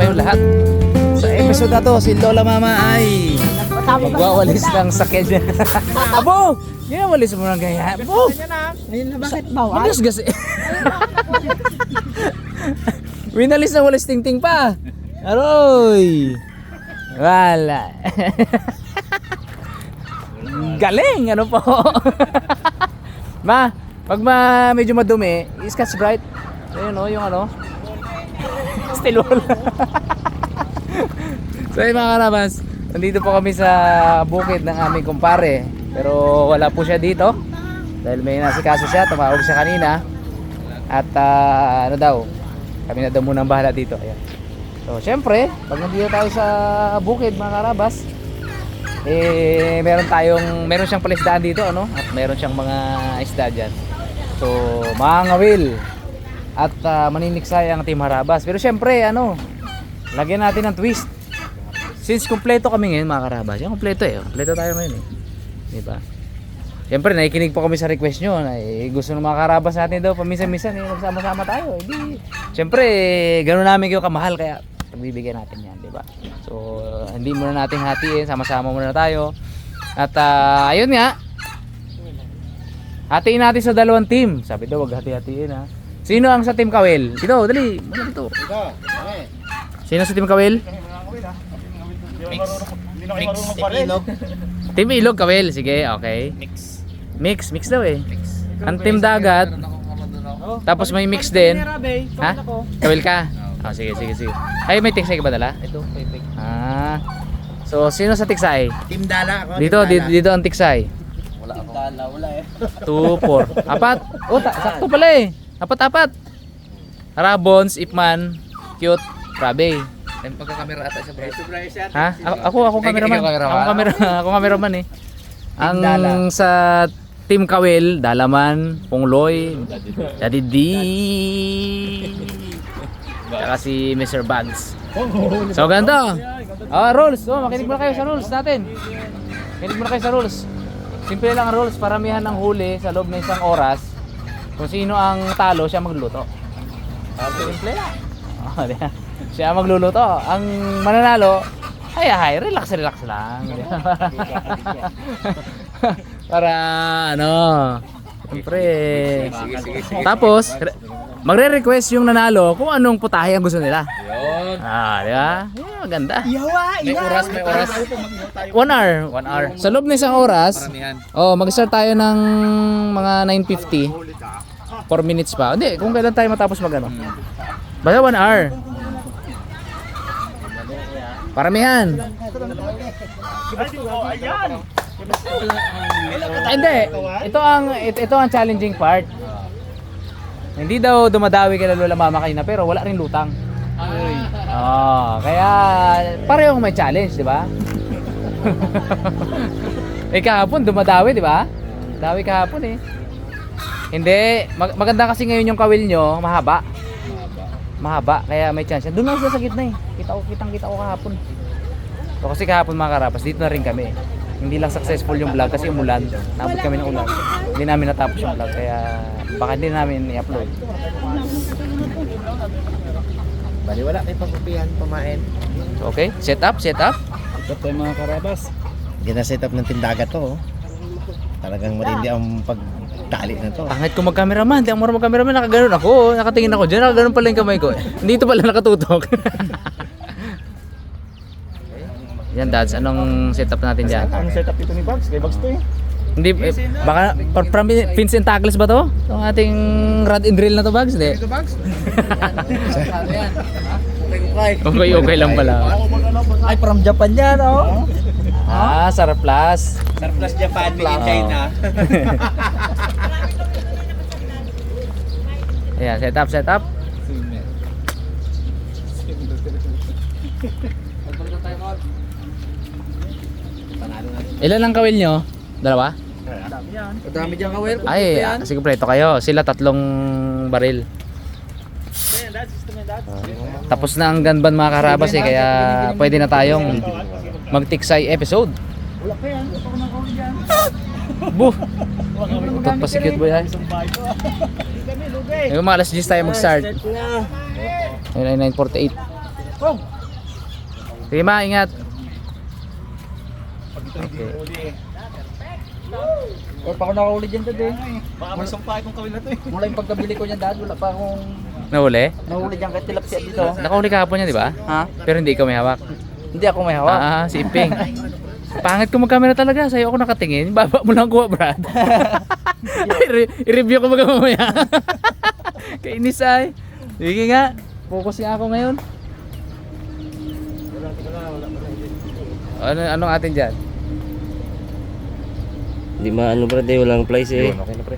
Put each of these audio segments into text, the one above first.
kayong lahat. Sa episode na to, si Lola Mama ay magwawalis ng sakyan niya. Abo! Ginawalis mo ng gaya. Abo! Bakit bawal? Magas kasi. Winalis na walis ting-ting pa. Aroy! Wala. Galing! Ano po? Pag medyo madumi, i-Scotch Brite. Ayun o, yung ano. Still wall. So yung mga karabas, nandito po kami sa bukid ng aming kumpare. Pero wala po siya dito. Dahil may nasikaso siya, tumawag siya kanina. At ano daw, kami na daw munang bahala dito. Ayan. So syempre, pag nandito tayo sa bukid mga karabas, meron siyang palisdaan dito, ano? At meron siyang mga isda dyan. So mangawil at maniniksay ang Team Harabas. Pero syempre, ano, lagyan natin ng twist. Since kumpleto kami ngayon mga karabas. Yan, kumpleto kumpleto tayo ngayon diba? Siyempre nakikinig po kami sa request nyo na gusto ng mga karabas natin daw paminsan-minsan magsama-sama tayo. Siyempre ganoon namin kayo kamahal kaya pagbibigyan natin yan, diba? So hindi muna natin hatiin, sama-sama muna tayo. At ayun nga, hatiin natin sa dalawang team. Sabi daw wag hati-hatiin ha. Sino ang sa Team Kawil? Dito, dali, muna dito. Sino sa Team Kawil? Mix. Team Ilog. Team Ilog, Kawil. Sige, okay. Mix daw eh. Ang Team Dagat. Tapos may mix din. Ha? Kawil ka? Oh, sige. Ay, may tiksay ka ba dala? Ito, pipik. So, sino sa tiksay? Team Dala ako. Dito ang tiksay. Wala ako. Dala, wala 2, 4. Apat. Oh, sakto pala eh. Apat. Rabons, Ipman, Cute, Rabe. Yung pagkakamera ata sa Bryce. Ha? Ako cameraman. Ako cameraman eh. Ang sa Team Kawil, Dalaman, Pungloy, Daddy D. Saka si Mr. Bugs. So ganito. Rules. Makinig muna kayo sa rules natin. Simple lang ang rules. Paramihan ng huli sa loob ng isang oras. Kung sino ang talo, siya magluluto. Simple lang. Siya magluluto. Ang mananalo, relax lang. Para siyempre. Tapos, magre-request yung nanalo kung anong putahe ang gusto nila. Yun. Di ba? Maganda. May oras. 1 hour. Sa loob ng isang oras, Paramihan. mag-start tayo ng mga 9:50. 4 minutes pa. Hindi, kung kailan tayo matapos magano. Basta 1 hour. Paramihan. Hindi. Ito ang challenging part. Hindi daw dumadawi kay Lola Mama kanina pero wala rin lutang. Kaya parehong may challenge, di ba? Kahapon dumadawi, di ba? Dawi kahapon eh. Hindi, maganda kasi ngayon yung kawil nyo, mahaba, kaya may chance. Doon lang sila sa gitna eh. Kitang-kita ko kahapon. So kasi kahapon mga karapas, dito na rin kami. Hindi lang successful yung vlog kasi umulan. Nabot kami ng ulan. Hindi namin natapos yung vlog kaya baka hindi namin i-upload. Bali, wala kayo pagkupihan, pamain. So, okay, set up. Ito tayo mga karabas. Gina-set up ng Team Dagat to. Talagang matindi ang pagtali na to. Pangit ko mag-cameraman, hindi ako marunong mag-cameraman, nakaganon ako, nakatingin ako dyan, nakaganon pala yung kamay ko. Dito pala nakatutok. Yan dads, anong setup natin dyan? Ang setup ito ni Bugs? Kay Bugs to eh. Hindi, baka from Pins and Tackles ba to? Itong ating rod and drill na to, Bugs? Hindi. Okay lang pala. Ay, from Japan yan, oh. Surplus. Surplus Japan, made in China. Ayan, set up. Ilan ang kawil nyo? Dalawa? Dami dyan kawil. Ay, kasi kumpleto kayo. Sila 3 baril. Tapos na ang gunban mga karabas eh, kaya pwede na tayong magtiksay episode. Wala pa yan. Ito ko ng kawil dyan. Buh! Utot pa si cute boy ay. Ngayon mga alas 10 tayo mag-start. Ayun ay 9:48. Sige ma, ingat. Okay. Or pa ako nakahuli dyan dad eh. Baka may sumpay kong kawil na to eh. Mula yung pagkabili ko niyan dad, wala pa akong Nahuli? nahuli dyan kahit tilapia dito. Nakahuli kahapon niya, di ba? Ha? Pero hindi ikaw may hawak. Hindi ako may hawak. Ah, si Iping. Pangit ko mag-camera talaga. Sa'yo ako nakatingin. Baba mo lang kuha, Brad. I-review ko mamaya. Kainis ay. Sige nga. Focus nga ako ngayon. Anong atin dyan? Hindi maano bro, walang place eh. Okay na pre.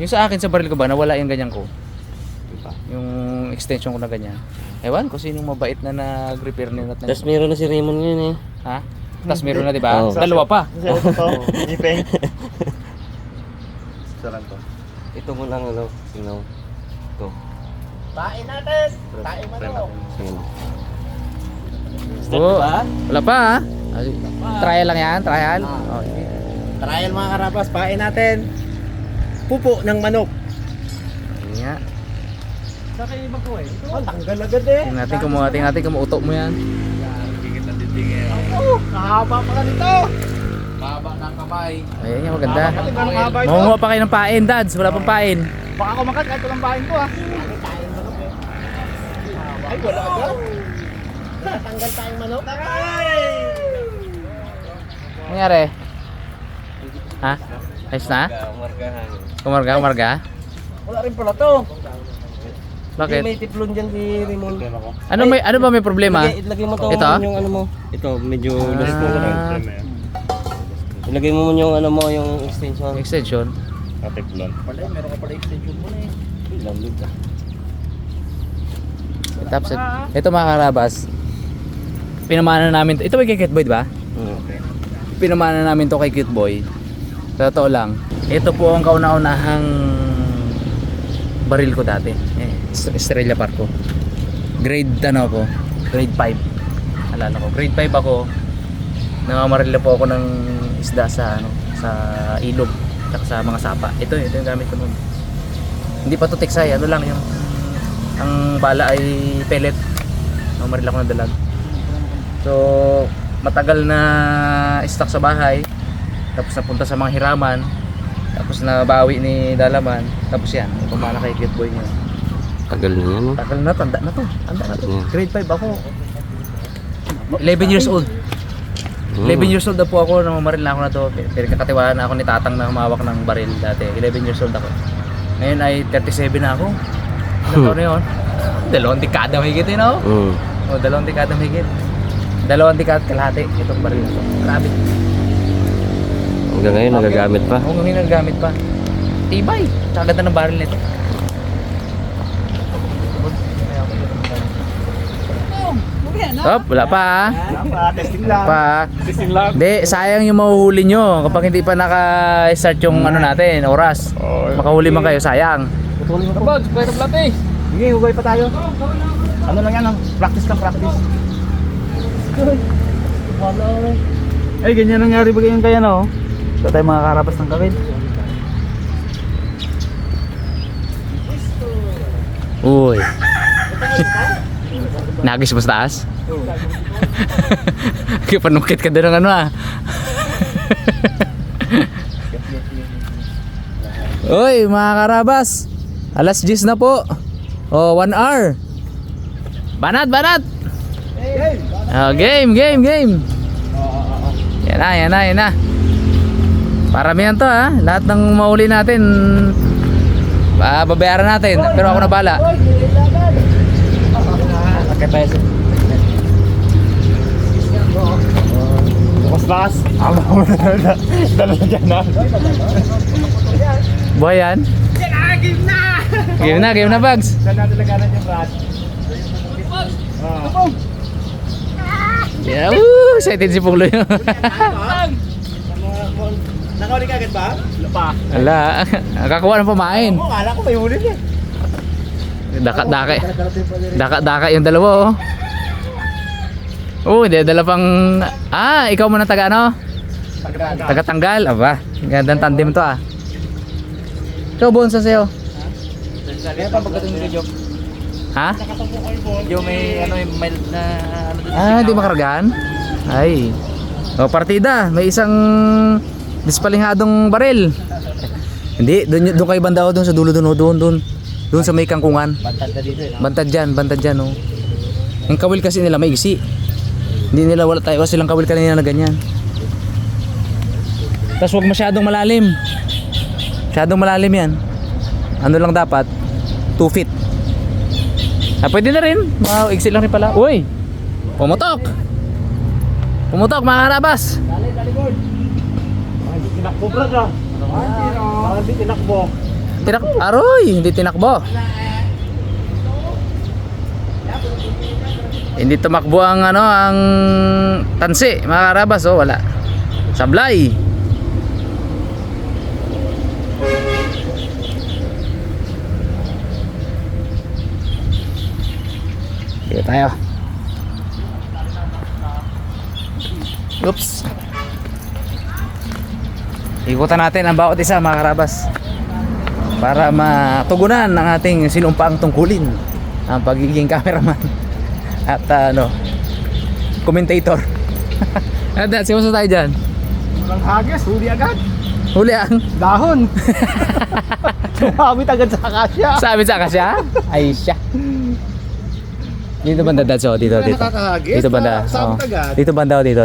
Yung sa akin sa baril ko ba, nawala yung ganyan ko. Yung extension ko na ganyan. Ewan ko sinong mabait na nag-repair nila. Tapos meron na si Raymond yun eh. Ha? Tapos meron na, di ba? Oo. Dalawa pa. Ipeng. Ito mo lang ano, tingnan mo. Ito. Tain natin! Tain mo to! Sige. Oo. Wala pa ha? Trial lang yan? Trial? Okay. Trial mga karabas, pain natin. Pupo ng manok. Yun nga. Sa kayo iba ko eh. Oh, tanggal agad eh. Tingnan natin kung uto mo yan. Kahaba pala nito! Baba ng kamay. Ayan yan, maganda. Anong haba ito? Mangunguha pa kayo ng pain, dads. Wala pang pain. Baka kumakat kahit walang bahin ko ah. Ay, wala agad. Natanggal tayong manok. Nangyari? Ha? Ayos na? Umarga? Wala rin pala to. Bakit? May tiplon dyan si Raymond. Ano ba may problema? Ilagay mo to Ito? yung ano mo. Ito, medyo last mo. Ah, Ilagay mo yung ano mo, yung extension. extension. Wala, meron ka pala extension mo na eh. Lamig ka. Tapos, ito mga karabas. Pinamana namin. Ito may kay Cute Boy, di ba? Pinamana namin to kay Cute Boy. Sa totoo lang. Ito po ang kauna-unahang baril ko dati. Estrella Parco. Grade ano ako? Grade 5. Alala ko. Grade 5 ako. Namamaril po ako ng isda sa ano, sa ilog at sa mga sapa. Ito yung gamit ko noon. Hindi pa to tiksay, ano lang yung ang bala ay pellet. Namamaril ako ng dalag. So, matagal na stock sa bahay. Tapos napunta sa mga hiraman. Tapos nabawi ni Dalaman. Tapos yan, pumana kay Cute Boy niya. Tagal na yan, no? Tagal na, tanda na to. Tanda na to. Yeah. Grade 5 ako. 11 years old. 11 years old na po ako, namamaril na ako na to. Pinagkakatiwalaan na ako ni Tatang na humawak ng baril dati. 11 years old ako. Ngayon ay 37 na ako. Ilang taon na yun? 2 dekada mahigit yun ako. O, 2 dekada mahigit. 2 dekada kalahati itong baril na to. Grabe. Hanggang ngayon nagagamit pa. Oo, ngayon nagagamit pa. Tibay. Kaganda ng baril nito. Stop, wala pa ha. Testing lang. Pa. Testing lang. Hindi, sayang yung mahuhuli nyo kapag hindi pa naka-start yung ano natin, oras. Makahuli man kayo, sayang. Putulin mo ito. Bag, pwede plate eh. Sige, hugay pa tayo. Ano lang yan, practice lang, practice. Ay, ganyan nangyari ba ganyan kaya no? Ito tayo mga karabas ng kawil. Uy. Nagis mo sa taas? Kaya panukit ka din ng ano ah. Uy, mga karabas. Alas 10 na po. Oh, 1 hour. Banat, banat. Oh, game. Yan na. Paramihan to ha. Lahat ng mauli natin, babayaran natin. Pero ako na bala. Akit tayo sa... Bukas. Ama mo na. Dala na dyan na. Buhay yan? Game na, Bags. Saan natin laganan yung rat? Yeah, woo! Excited si Punglo yun. Nakahuli ka agad ba? Wala pa. Wala. Nakakuha ng pamain. Oo, kala ko may huli niya. Daka yung dalawa oh. Oh, hindi dala pang ikaw muna taga ano? Taga-tanggal. Aba, gandang tandem to ah. Ikaw bonsa sa'yo. Kaya pa pagdating ni Joke. Ha? Yung may ano yung mild na ano doon. Ah, di makaragahan? Ay. O, partida. May isang dispalinghadong baril. Hindi, doon kayo banda doon sa dulo doon sa may kangkungan. Bantad na dito eh. Bantad dyan, oh. Yung kawil kasi nila may isi. Hindi nila wala tayo silang kawil kanina na ganyan. Tapos huwag masyadong malalim. Masyadong malalim yan. Ano lang dapat? 2 feet. Ah, pwede na rin. Exit lang rin pala. Uy! Pumutok! Pumutok mga karabas! Tinakbo, brad, ah. Hindi tinakbo. Aroy! Hindi tinakbo. Hindi tumakbo ang ang tansi mga karabas, oh, wala. Sablay. Sige tayo. Oops. Ikutan natin ang bawat isa mga karabas para matugunan ang ating sinumpaang tungkulin, ang pagiging cameraman at commentator. At simusta tayo dyan? Walang hagis, huli agad. Huli ang Dahon. Sumabit agad sa akasya. sabi sa kasya? Ay siya. Dito banda dad, so dito. Nakakahagis. Dito banda. Sabit agad. Dito banda, dito.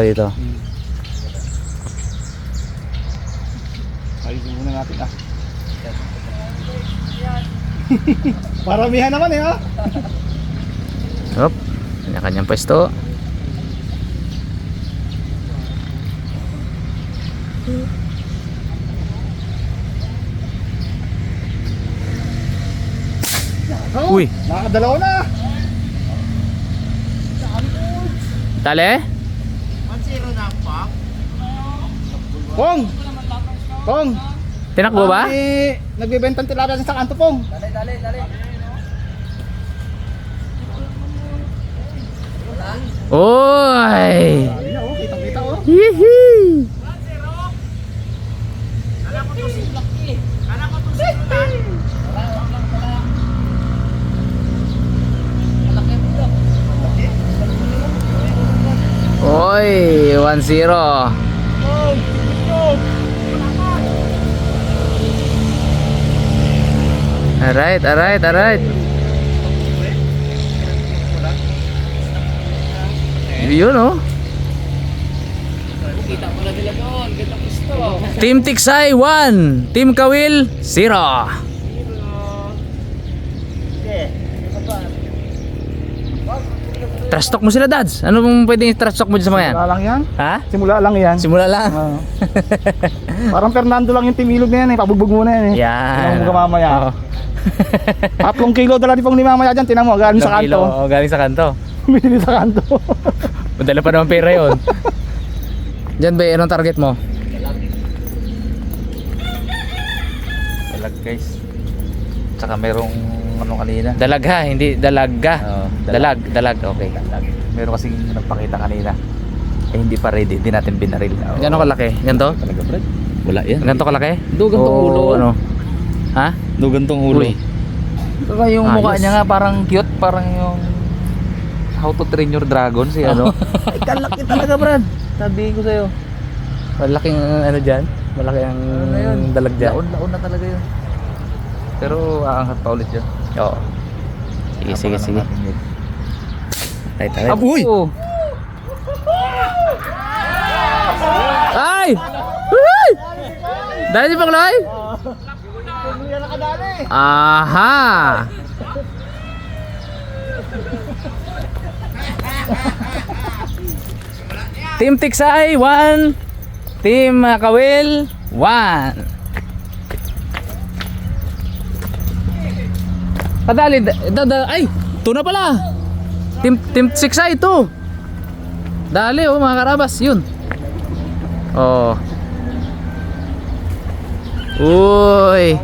Ayusin muna natin, ah. Paramihan naman eh, ha? Hop. Kanya-kanyang pwesto. Oh, Uy. nakadalaw na. Tali? Pong! Pong! Tinakbo ba? Nagbibentang tilapia sa kanto, Pong. Oy! Dali na, oh. Kitang-kita, oh. Hihi! Oy, 1-0. Alright. Yun, oh. Team Tiksay 1, Team Kawil 0. Trash talk mo sila, dads. Ano pong pwedeng trash talk mo dyan sa mga yan? Simula lang yan. Ha? Simula lang yan. Simula lang. Ah. Parang Fernando lang yung timilog na yan eh. Pabugbog muna yan eh. Yan. Tinang mo mamaya. Oo. 3 kilo dala di pong ni mamaya dyan. Tinang mo, galing sa kanto. Oh, galing sa kanto. Binili sa kanto. Madala pa naman pera yun. Diyan ba, anong target mo? Dalag guys. Tsaka merong ano kanina. Dalag ha, hindi dalaga. Oo, Dalag, okay. Meron kasing nagpakita kanina. Eh hindi pa ready, hindi natin binaril. Gano'ng kalaki? Ganito? Talaga, Brad? Wala yan. Ganito kalaki? Dugang tong O, ulo. Ano? Ha? Dugan tong ulo. Uy. Saka yung Ayos. mukha niya nga parang cute, parang yung How to Train Your Dragon si ano. Ay kalaki talaga, Brad. Sabihin ko sa'yo. Malaking ano dyan? Malaki ang Ano yun? dalag dyan. Laon na talaga yun. Pero aangat pa ulit yun. Oo. Sige. Right. Uy! Ay! Uy! Dali si Pangloy? Aha! Team Tiksay 1, Team Kawil 1. Padali, ay! Ito na pala! Team Tiksay ito! Dali oh mga karabas, yun. Oh. Uy.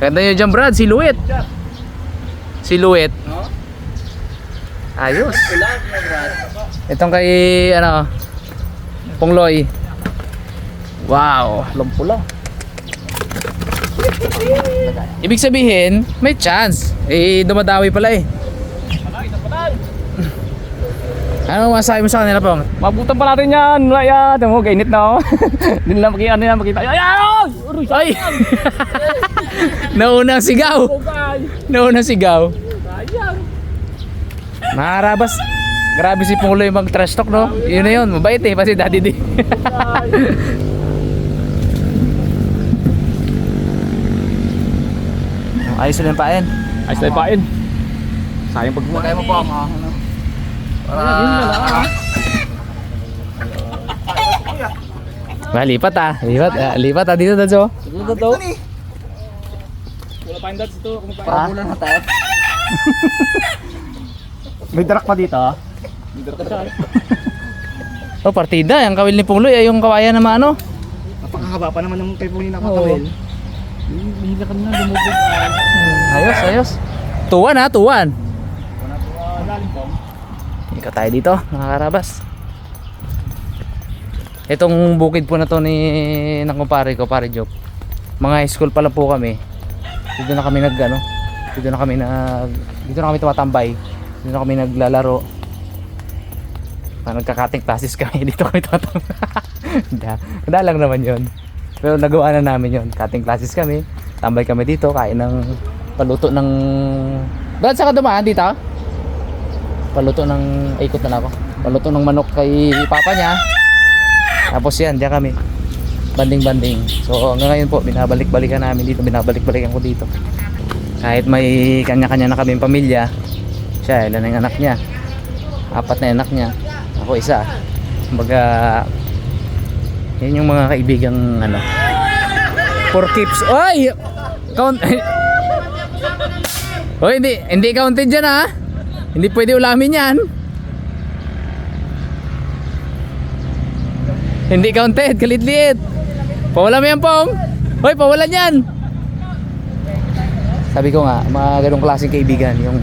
Ganda nyo dyan, Brad, silhouette. Ayos. Itong kay Pongloy. Wow, lampula. Ibig sabihin, may chance. Eh, dumadawi pala eh. Ano masasabi mo sa kanila, Pong? Mabutan pa natin yan. Wala yan. Tignan mo, kainit na oh. Hindi nila makita, ano yan, makita. Ay! Ay! Naunang sigaw! Naunang sigaw! Mga Karabas, grabe si Pongloy mag-trash talk, no? Yun na yun, mabait eh, pati Daddy D. Ayos sila yung pain. Ayos tayo pain. Sayang pag Lagay mo po ang lipat ah. Lipat ah dito Dadzo. Dito daw. Wala pa yung dads ito. Pa. na tayo. May darak pa dito. Oh, partida, yung kawil ni Pungloy ay yung kawayan na maano. Napakahaba pa naman ng kay Pungloy na Oo. Hindi ka na lumubog. Ayos. Tuwan ha, tuwan. Ika tayo dito, mga Karabas. Itong bukid po na to ng kumpare ko, pare Job. Mga high school pa lang po kami. Dito na kami dito na kami tumatambay. Dito na kami naglalaro. Nagka-cutting classes kami, dito kami tumatambay. Hindi lang naman 'yon. Pero nagawa na namin 'yon. Cutting classes kami. Tambay kami dito, kain ng paluto ng Brad, saka dumaan dito? Paluto ng ikot na ako. Paluto ng manok kay papa niya. Tapos yan, diyan kami. Banding-banding. So hanggang ngayon po, binabalik-balikan namin dito. Binabalik-balikan ko dito. Kahit may kanya-kanya na kaming pamilya. Siya, ilan ang anak niya? 4 na anak niya. Ako isa. Kumbaga, yan yung mga kaibigang ano. For keeps. Oy! Count. Oy, hindi counted dyan ha. Hindi pwede ulamin yan. Hindi counted, kalit-liit. Pawalan mo yan, Pong. Hoy, pawalan yan. Sabi ko nga, mga ganong klaseng kaibigan, yung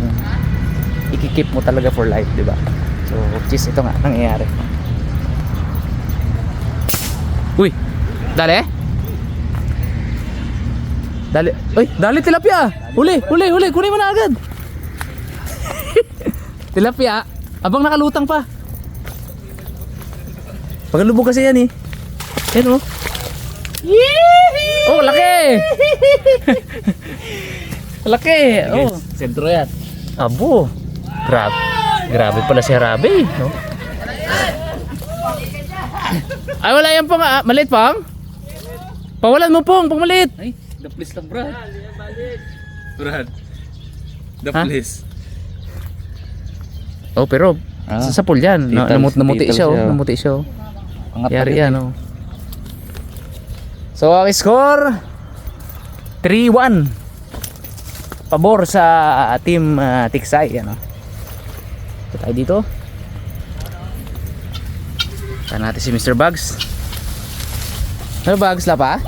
ikikip mo talaga for life, di ba? So, which is ito nga, nangyayari. Uy, dali. Dali, uy, dali tilapia. Huli, kunin mo na agad. Tilapia, abang nakalutang pa. Pagalubog kasi yan eh. Yan oh. Oh, laki. Laki. Oh, Sentro yan. abo. Grabe pala si Harabe, no? Ay, wala yan Pong. Maliit Pong. Pawalan mo Pong, maliit. Ay, the place lang, Brad. Brad. The Ha? place. Oh, pero sa pool yan. Namuti siya, oh. Namuti siya, oh. Yari yan, oh. So, ang score 3-1. Pabor sa team Tiksay, ano. Ito tayo dito. Saan natin si Mr. Bugs? Ano Bugs, lapa?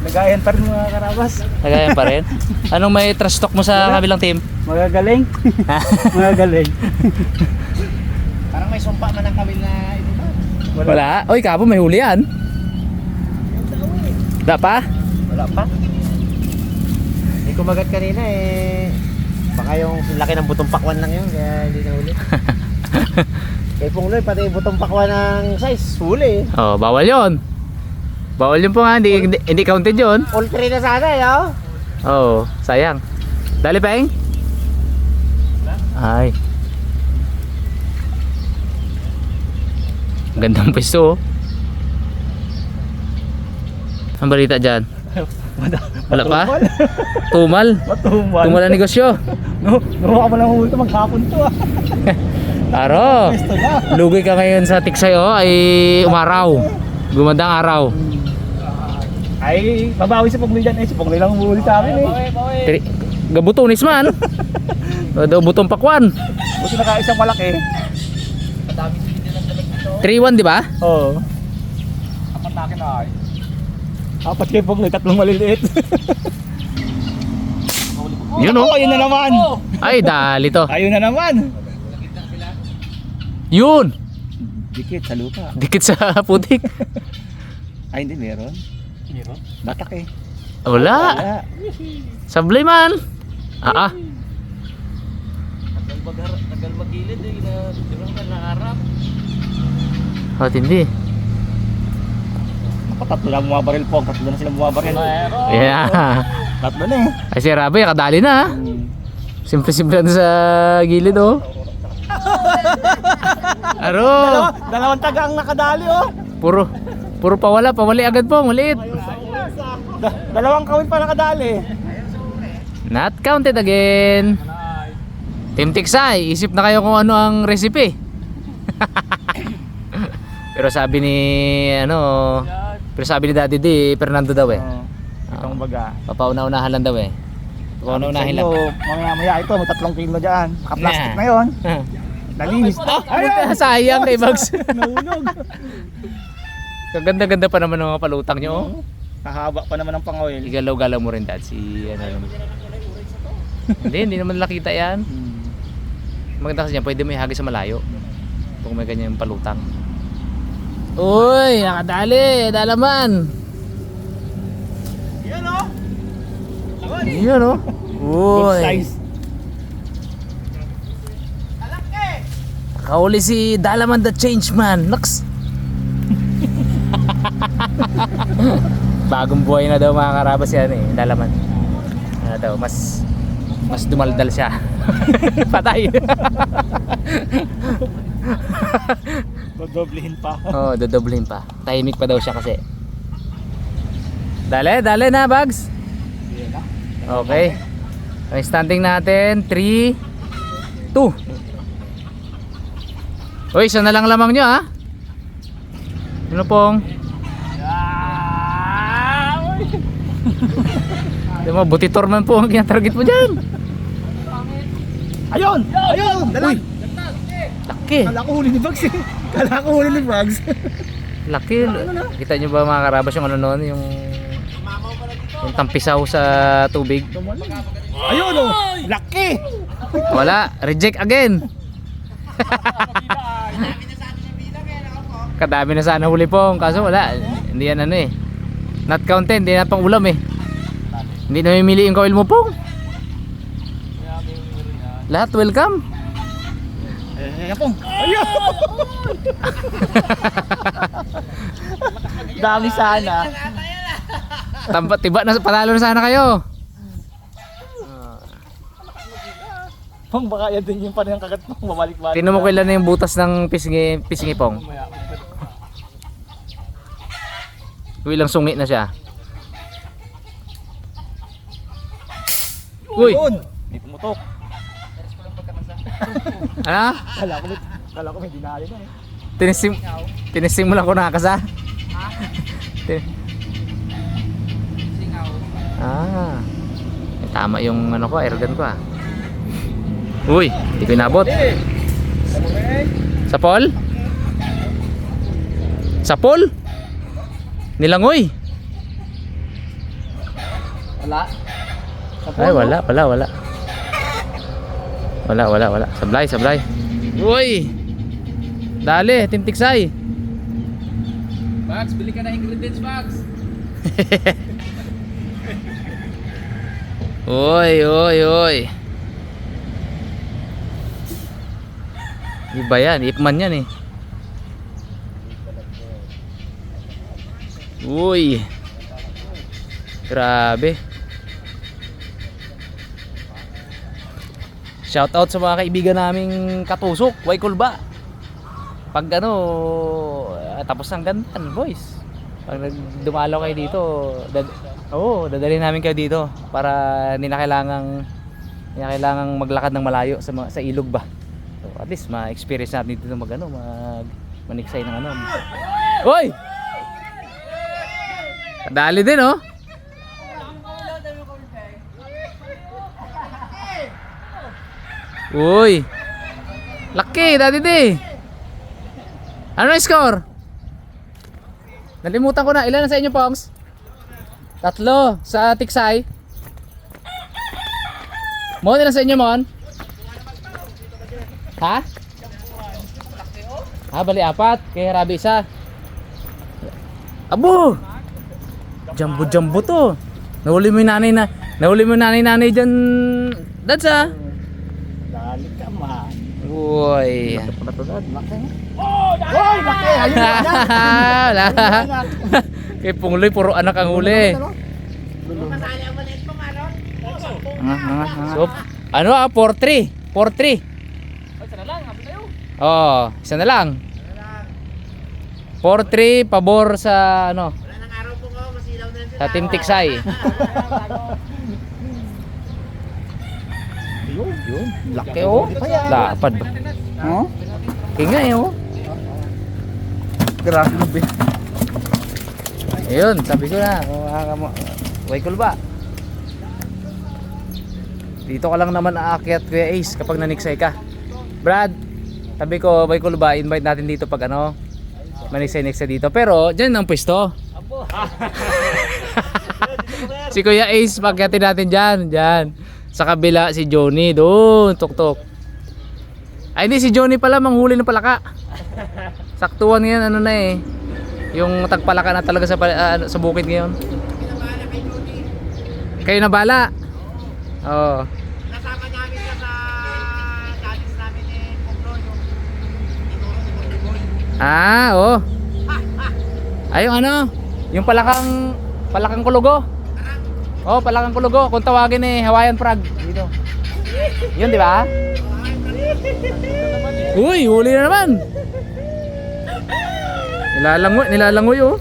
Nagayan pa rin mga Karabas. Nagayan pa rin. Anong may trash talk mo sa kabilang team? Magagaling. Magagaling. Parang may sumpa man ang kawil na ito ba? Wala. Oy, kapo may huli yan. Wala pa? Wala pa. Hindi kumagat kanina eh. Baka yung laki ng butong pakwan lang yun, kaya hindi na huli. Kay Pungloy, pati butong pakwan ng size, huli. Oh, bawal yon. Bawal yun po nga, hindi counted yun. All 3 na sana eh, oh. Oh, sayang. Dali Peng. Ay. Gandang pwesto, oh. Ang balita dyan? Wala pa? Tumal? Matumal. Tumal ang negosyo. No, nakuha ka mo lang huli ito, maghapon to ah. Taro. Pwesto na. Lugi ka ngayon sa Tiksay, oh, ay umaraw. Gumandang araw. Ay, babawi si Pungloy dyan eh. Si Pungloy lang huli sa akin eh. Gabutunis man. Daw butong pakwan. Buti nakaisang malaki. 3-1, di ba? Oo. Apat na akin ay. Apat kay Pungloy, 3 maliliit. Yun, oh. Ayun na naman. Ay, dali to. Ayun na naman. Yun. Dikit sa lupa. Dikit sa putik. Ay, hindi meron. Meron? Batak eh. Wala. Sablay man. tagal magilid eh. Di ba ka naharap? Oh, tindi. Tatlo na bumabaril po. Tatlo na sila bumabaril. Yeah. Tatlo na eh. Ay si Rabi, kadali na. Simple-simple na sa gilid oh. Aro. Dalawang taga ang nakadali oh. Puro pawali agad po, maliit. Dalawang kawin pa nakadali. Not counted again. Team Tiksay, isip na kayo kung ano ang recipe. Pero sabi ni Daddy D, Fernando daw eh. Itong baga. Papauna-unahan lang daw eh. Papauna-unahin lang. Mamaya ito, may 3 kilo dyan. Naka-plastic na yun. Nalinis na. Sayang kay Bugs. Nahulog. Kaganda-ganda pa naman ng mga palutang nyo. Oh. Kahaba pa naman ang pang-oil. Igalaw-galaw mo rin dad hindi naman nakita yan. Maganda kasi niya, pwede mo ihagis sa malayo kung may ganyan palutang. Uy, nakadali, dalaman. Yan o. Yun oh. Good Uy. size. Nakahuli si Dalaman the Change Man. Naks. Bagong buhay na daw mga karabas yan eh, Dalaman. Ano daw, mas dumaldal siya. Patay. Dodoblehin pa. Oh, dodoblehin pa. Tahimik pa daw siya kasi. Dale na, Bugs. Okay. Ang standing natin, 3, 2. Uy, isa na lang lamang nyo ha. Ano pong? Di mo, butitor man po ang kinatarget mo dyan. Ayun! Ayun! Dala! Laki. Kala ko huli ni Bugs eh. Kala ko huli ni Bugs. Laki. Kita nyo ba mga karabas yung ano noon, yung tampisaw sa tubig? Ayun oh! Laki! Wala, reject again. Kadami na sana huli pong, kaso wala. Hindi yan ano eh. Not counted, hindi na pang ulam eh. Hindi na mamimili yung kawil mo pong. Lahat welcome. Ayun! Ayun! Dami sana. Tiba na, panalo na sana kayo. Pong baka yan din yung panayang kagat mo. Mamalik-balik. Tingnan mo kailan na yung butas ng pisngi pong. Ilang sungi na siya. Uy! May pumutok. Ano? Kala ko may dinali na eh. Tinising mo lang kung nakakasa? Ah. Tama yung ano ko, airgun ko ah. Uy, hindi ko inabot. Sa Paul? Sa Paul? Nilangoy? Wala. Ay, wala. Wala. Sablay. Uy! Dali, Team Tiksay. Max, bili ka na ingredients, Max. Uy. Iba yan, ipman yan eh. Uy. Grabe. Shout out sa mga kaibigan naming katusok, Waikulba. Pag tapos ng gantan, boys. Pag dumalaw kayo dito, dadalhin namin kayo dito para hindi na kailangang maglakad ng malayo sa ilog ba. So, at least ma-experience natin dito maniksay ng ano. Hoy! Kadali din oh. Uy! Laki, Daddy D! Ano yung score? Nalimutan ko na. Ilan na sa inyo, Pongs? 3 sa Tiksay. Mon, ilan sa inyo, Mon? Ha? Bali 4. Kaya Rabi 1. Abo! Jumbo to. Nahuli mo yung nanay dyan. Dads ah. Dali ka ma. Uy. Hoy, laki! Ayun na! Wala. Kay Pungloy, puro anak ang huli. So, ano 4-3. 4-3. Oh, isa na lang. 4-3 pabor sa ano? Sa Team Tiksay. Yun, laki oh. Lapad ba? Oh? Kinga eh oh. Grabe. Ayun, sabi ko na, Waykol ba? Dito ka lang naman aakyat Kuya Ace kapag naniksay ka. Brad, sabi ko, Waykol ba, invite natin dito pag ano, maniksay-niksay dito. Pero, dyan ang pwesto. Si Kuya Ace, pagkatin natin dyan. Sa kabila, si Johnny, doon, tuk-tuk. Ay, hindi, si Johnny pala, manghuli ng palaka. Saktuhan ngayon, ano na eh. Yung tagpalaka na talaga sa bukid ngayon. Kayo na bala. Oo. Nasama namin ka sa dalis namin eh, Ponglo, yung tinuro ni Boy. Ah, oh. Ay, yung ano? Yung palakang kulugo. Oh, palakang kulugo. Kung tawagin eh, Hawaiian frog. Dito. Yun, di ba? Uy, huli na naman. Nilalangoy oh.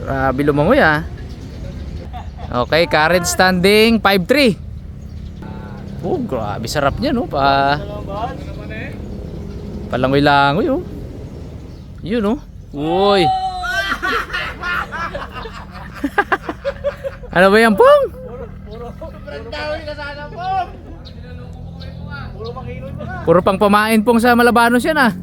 Grabe lumangoy ah. Okay, current standing 5-3. Oh, grabe sarap niya no. Palangoy-langoy oh. Yun oh. Uy. Ano ba yan, Pong? Puro pang pamain Pong sa Malabanos yan ah.